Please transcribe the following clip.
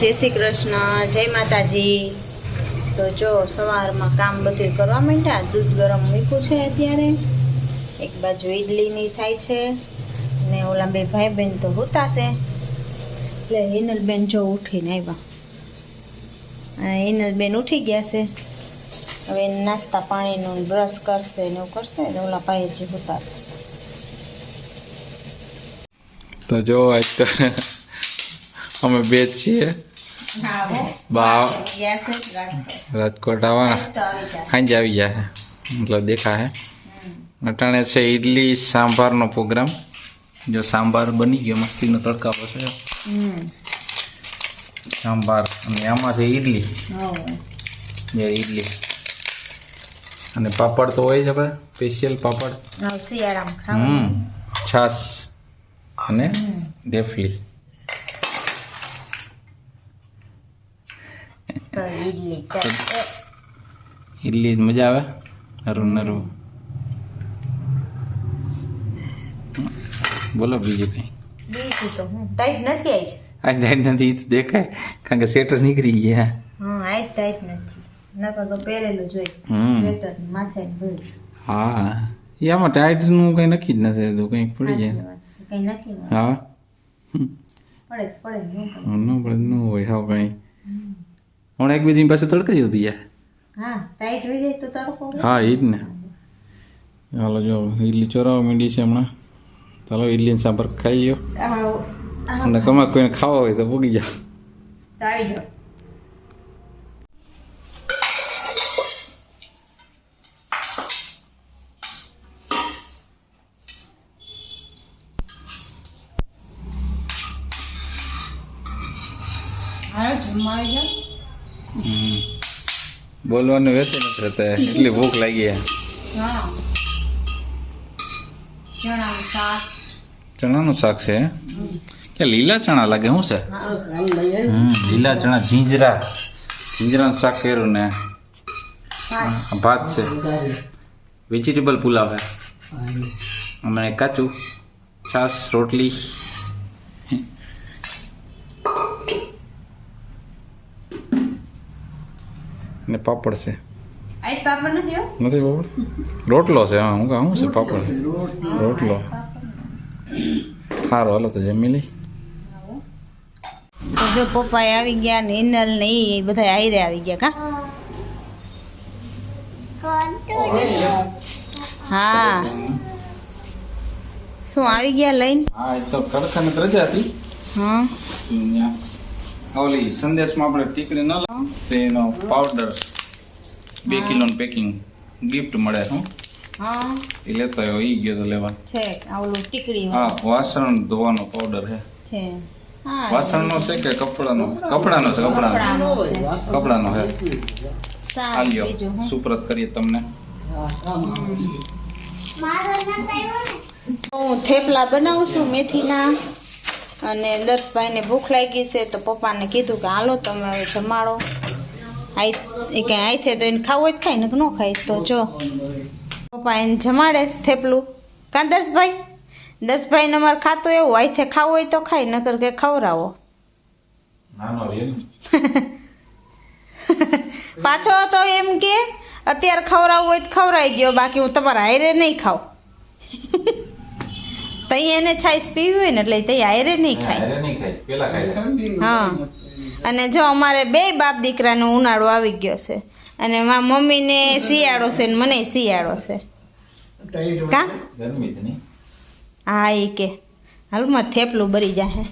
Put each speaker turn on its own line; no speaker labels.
જય શ્રી કૃષ્ણ, જય માતાજી। તો જો સવારમાં કામ બધું કરવા માંડ્યા। દૂધ ગરમ મૂક્યું છે અત્યારે। એક બાજુ ઈડલીની થાય છે ને ઓલા બે ભાઈ બહેન તો હોતા છે। એટલે હિનલબેન જો ઉઠીને આવ્યા। હિનલબેન ઉઠી ગયા છે। હવે નાસ્તા પાણીનું બ્રશ કરશે ને એવું કરશે ને ઓલા ભાઈ જે હોતા છે।
તો જો આજ તો અમે બે જ છીએ। બા રાજકોટ આવવાના સાંજે આવી ગયા છે मतलब देखा है। અટાણે છે ઈડલી સાંભારનો પ્રોગ્રામ। જો સાંભાર બની ગયો મસ્તીનો તડકા પાસે સાંભાર અને આમાં છે ઈડલી બે ઈડલી અને પાપડ તો હોય જ આપણે સ્પેશિયલ પાપડ છાશ અને ઢેફલી ઈડલી મજા આવે નરું નરું। બોલો બીજું કઈ?
બીજું તો હું ટાઈટ નથી આવી છે
આ ટાઈટ નથી તો દેખાય કારણ કે સ્વેટર નીકળી ગયા।
હા આજ ટાઈટ નથી નકર તો પહેરેલું જોઈ સ્વેટર માથે ભૂલ।
હા એ આમાં ટાઈટ નું કઈ નક્કી જ નથી તો કઈ પડી જાય
કઈ નક્કી ન
હા
પડે
ન પડે ન હોય હા કઈ હમણાં એક બે દિન પાસે તડકા જ હોતી યાર।
હા ટાઈટ થઈ જાય તો તડકો
હા એ જ ને। ચાલો જો ઈડલી ચોરાવા માંડી છે હમણાં। ચાલો ઈડલી સાંભાર ખાઈ લ્યો અને કમા કોઈને ખાવા હોય તો પૂગી જાઓ। બોલવાનું વેસે નથી રહેતા એટલી ભૂખ લાગી है। ચણાનું શાક છે કે લીલા ચણા લાગે શું છે? લીલા ચણા જીંજરાનું શાક કર્યું ને ભાત છે વેજીટેબલ પુલાવ है હમણાં કાચું છાશ રોટલી ને પાપડ છે।
આજ પાપડ નથી
નથી પાપડ રોટલો છે હા હું કહું છે પાપડ રોટલો સારું હાલો તો જમી લઈ।
તો જો પપ્પા આવી ગયા ને હિનલ ને એ બધા આયરે આવી ગયા હા શું આવી ગયા લઈને?
હા એ તો ખરેખર રજા હતી
હા
ઓલી સંદેશમાં આપણે ટીકડી ન લાવ તેનો પાવડર 2 કિલોનું પેકિંગ ગિફ્ટ મળે હું
હા
એ લેતો આવ્યો ઈ ગયો તો લેવા
છે આવલું ટીકડી
હા વાસણ ધોવાનો પાવડર
છે હા
વાસણનો છે કે કપડાનો છે કપડાનો છે હાલ્યો સુપ્રત કરીએ તમને।
હું થેપલા બનાવું છું મેથીના અને દર્શભાઈને ભૂખ લાગી છે તો પપ્પાને કીધું કે હાલો તમે હવે જમાડો એ કંઈ આઈથે તો એને ખાવું જ ખાય ને ન ખાય તો જો પપ્પા એને જમાડે થેપલું કાં દર્શભાઈને અમારે ખાતું એવું આઈથે ખાવું હોય તો ખાય નકર કે ખવડાવો પાછો તો એમ કે અત્યારે ખવડાવવું હોય તો ખવડાવી દો બાકી હું તમારા હારે નહીં ખાઉં તઈ એને છાશ પીવી હોય ને એટલે તઈ હારે નહીં ખાય હા અને જો અમારે બે બાપ દીકરાનો ઉનાળો આવી ગયો છે અને મારા મમ્મીને શિયાળો છે ને મને શિયાળો છે કા હા એ કે હાલ મારે થેપલું બરી જાય।